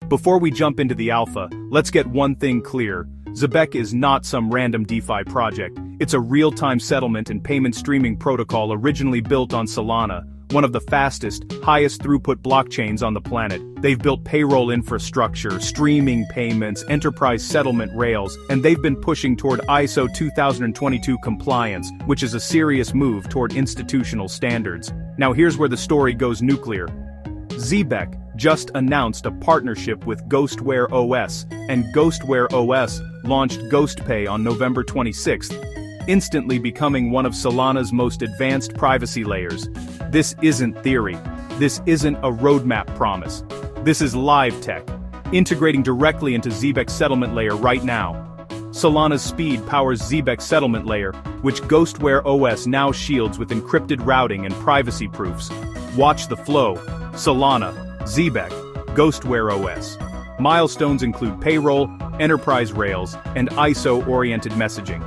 Before we jump into the alpha, let's get one thing clear. Zebec is not some random DeFi project. It's a real-time settlement and payment streaming protocol originally built on Solana, one of the fastest, highest throughput blockchains on the planet. They've built payroll infrastructure, streaming payments, enterprise settlement rails, and they've been pushing toward ISO 2022 compliance, which is a serious move toward institutional standards. Now here's where the story goes nuclear. Zebec just announced a partnership with GhostWareOS, and GhostWareOS launched GhostPay on November 26th, instantly becoming one of Solana's most advanced privacy layers. This isn't theory. This isn't a roadmap promise. This is live tech, integrating directly into Zebec's settlement layer right now. Solana's speed powers Zebec's settlement layer, which GhostWareOS now shields with encrypted routing and privacy proofs. Watch the flow. Solana, Zebec, GhostWareOS. Milestones include payroll, enterprise rails, and ISO-oriented messaging.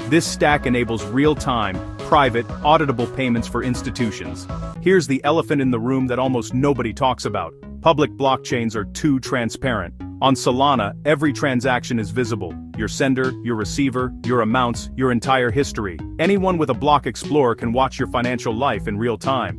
This stack enables real-time, private, auditable payments for institutions. Here's the elephant in the room that almost nobody talks about. Public blockchains are too transparent. On Solana, every transaction is visible. Your sender, your receiver, your amounts, your entire history. Anyone with a block explorer can watch your financial life in real time.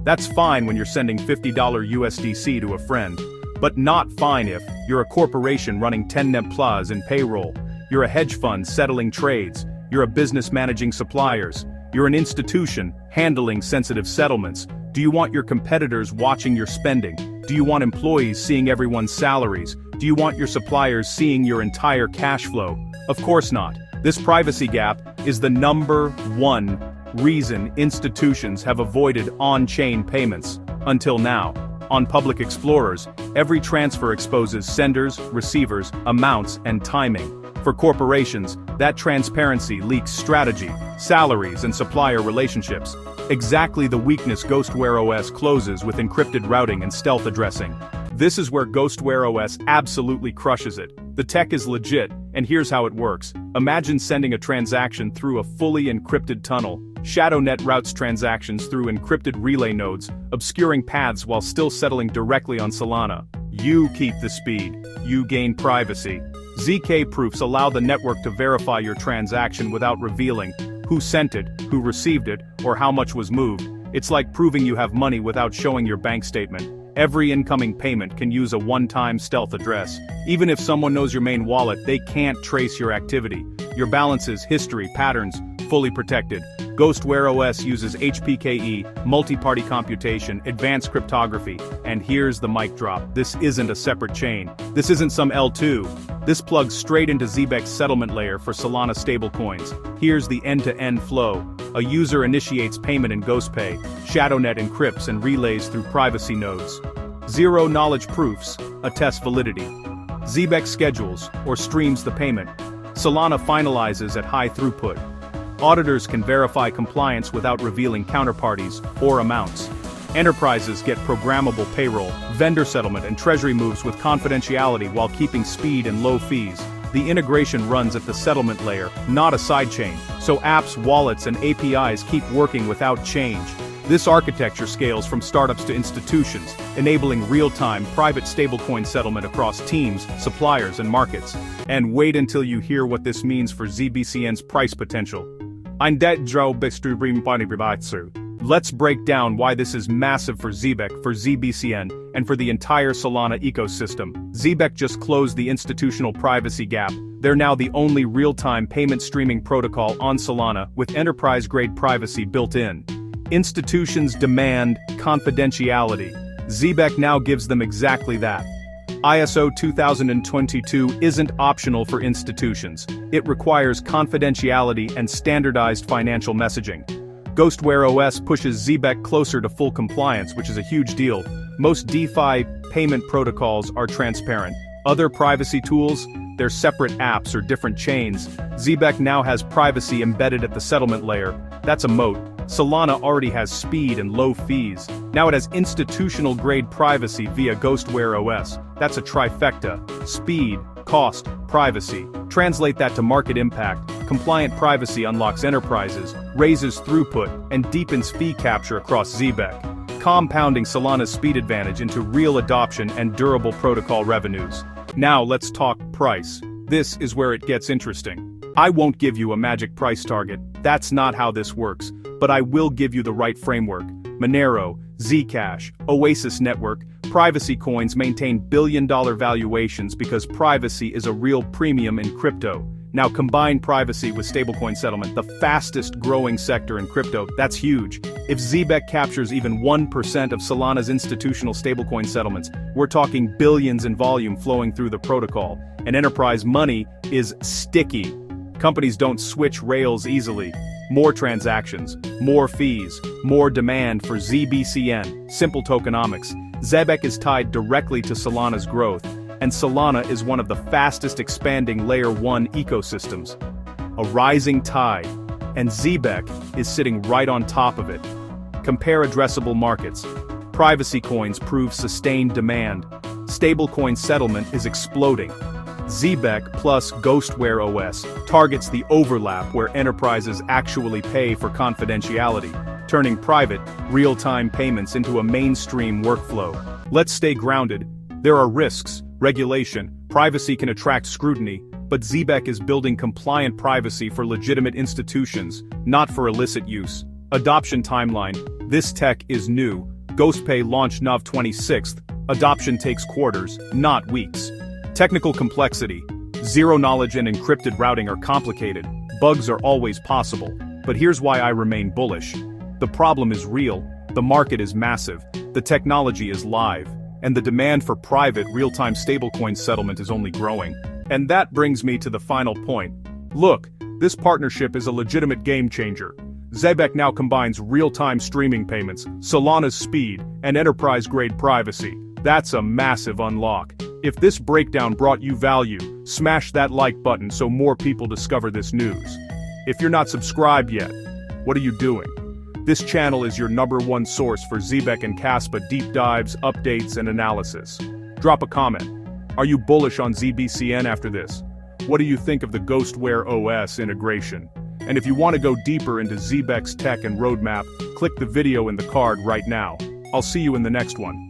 That's fine when you're sending $50 USDC to a friend. But not fine if you're a corporation running 10 net plus in payroll. You're a hedge fund settling trades. You're a business managing suppliers. You're an institution handling sensitive settlements. Do you want your competitors watching your spending? Do you want employees seeing everyone's salaries? Do you want your suppliers seeing your entire cash flow? Of course not. This privacy gap is the #1 reason institutions have avoided on-chain payments. Until now. On public explorers, every transfer exposes senders, receivers, amounts, and timing. For corporations, that transparency leaks strategy, salaries, and supplier relationships. Exactly the weakness GhostWareOS closes with encrypted routing and stealth addressing. This is where GhostWareOS absolutely crushes it. The tech is legit, and here's how it works. Imagine sending a transaction through a fully encrypted tunnel. ShadowNet routes transactions through encrypted relay nodes, obscuring paths while still settling directly on Solana. You keep the speed. You gain privacy. ZK proofs allow the network to verify your transaction without revealing who sent it, who received it, or how much was moved. It's like proving you have money without showing your bank statement. Every incoming payment can use a one-time stealth address. Even if someone knows your main wallet, they can't trace your activity. Your balances, history, patterns, fully protected. GhostWareOS uses HPKE, multi-party computation, advanced cryptography, and here's the mic drop. This isn't a separate chain. This isn't some L2. This plugs straight into Zebec's settlement layer for Solana stablecoins. Here's the end-to-end flow. A user initiates payment in GhostPay. ShadowNet encrypts and relays through privacy nodes. Zero-knowledge proofs attest validity. Zebec schedules or streams the payment. Solana finalizes at high throughput. Auditors can verify compliance without revealing counterparties or amounts. Enterprises get programmable payroll, vendor settlement, and treasury moves with confidentiality while keeping speed and low fees. The integration runs at the settlement layer, not a sidechain, so apps, wallets, and APIs keep working without change. This architecture scales from startups to institutions, enabling real-time, private stablecoin settlement across teams, suppliers, and markets. And wait until you hear what this means for zbcn's price potential. Let's break down why this is massive for Zebec, for zbcn, and for the entire Solana ecosystem. Zebec just closed the institutional privacy gap. They're now the only real-time payment streaming protocol on Solana with enterprise-grade privacy built in. Institutions demand confidentiality. Zebec now gives them exactly that. ISO 2022 isn't optional for institutions. It requires confidentiality and standardized financial messaging. GhostWareOS pushes Zebec closer to full compliance, which is a huge deal. Most DeFi payment protocols are transparent. Other privacy tools, they're separate apps or different chains. Zebec now has privacy embedded at the settlement layer. That's a moat. Solana already has speed and low fees. Now it has institutional-grade privacy via GhostWareOS. That's a trifecta. Speed, cost, privacy. Translate that to market impact. Compliant privacy unlocks enterprises, raises throughput, and deepens fee capture across Zebec. compounding Solana's speed advantage into real adoption and durable protocol revenues. Now let's talk price. This is where it gets interesting. I won't give you a magic price target, that's not how this works, but I will give you the right framework. Monero, Zcash, Oasis Network, privacy coins maintain billion-dollar valuations because privacy is a real premium in crypto. Now combine privacy with stablecoin settlement, the fastest growing sector in crypto, that's huge. If Zebec captures even 1% of Solana's institutional stablecoin settlements, we're talking billions in volume flowing through the protocol, and enterprise money is sticky. Companies don't switch rails easily. More transactions, more fees, more demand for zbcn, simple tokenomics. Zebec is tied directly to Solana's growth, and Solana is one of the fastest expanding Layer 1 ecosystems. A rising tide, and Zebec is sitting right on top of it. Compare addressable markets. Privacy coins prove sustained demand. Stablecoin settlement is exploding. Zebec plus GhostWareOS targets the overlap where enterprises actually pay for confidentiality, turning private, real-time payments into a mainstream workflow. Let's stay grounded. There are risks, regulation, privacy can attract scrutiny, but Zebec is building compliant privacy for legitimate institutions, not for illicit use. Adoption timeline. This tech is new. GhostPay launched Nov 26th. Adoption takes quarters, not weeks. Technical complexity. Zero knowledge and encrypted routing are complicated. Bugs are always possible. But here's why I remain bullish. The problem is real, the market is massive, the technology is live, and the demand for private, real-time stablecoin settlement is only growing. And that brings me to the final point. Look, this partnership is a legitimate game changer. Zebec now combines real-time streaming payments, Solana's speed, and enterprise-grade privacy. That's a massive unlock. If this breakdown brought you value, smash that like button so more people discover this news. If you're not subscribed yet, what are you doing? This channel is your #1 source for Zebec and Caspa deep dives, updates, and analysis. Drop a comment. Are you bullish on zbcn after this? What do you think of the Ghostware OS integration? And if you want to go deeper into Zebec's tech and roadmap, click the video in the card right now. I'll see you in the next one.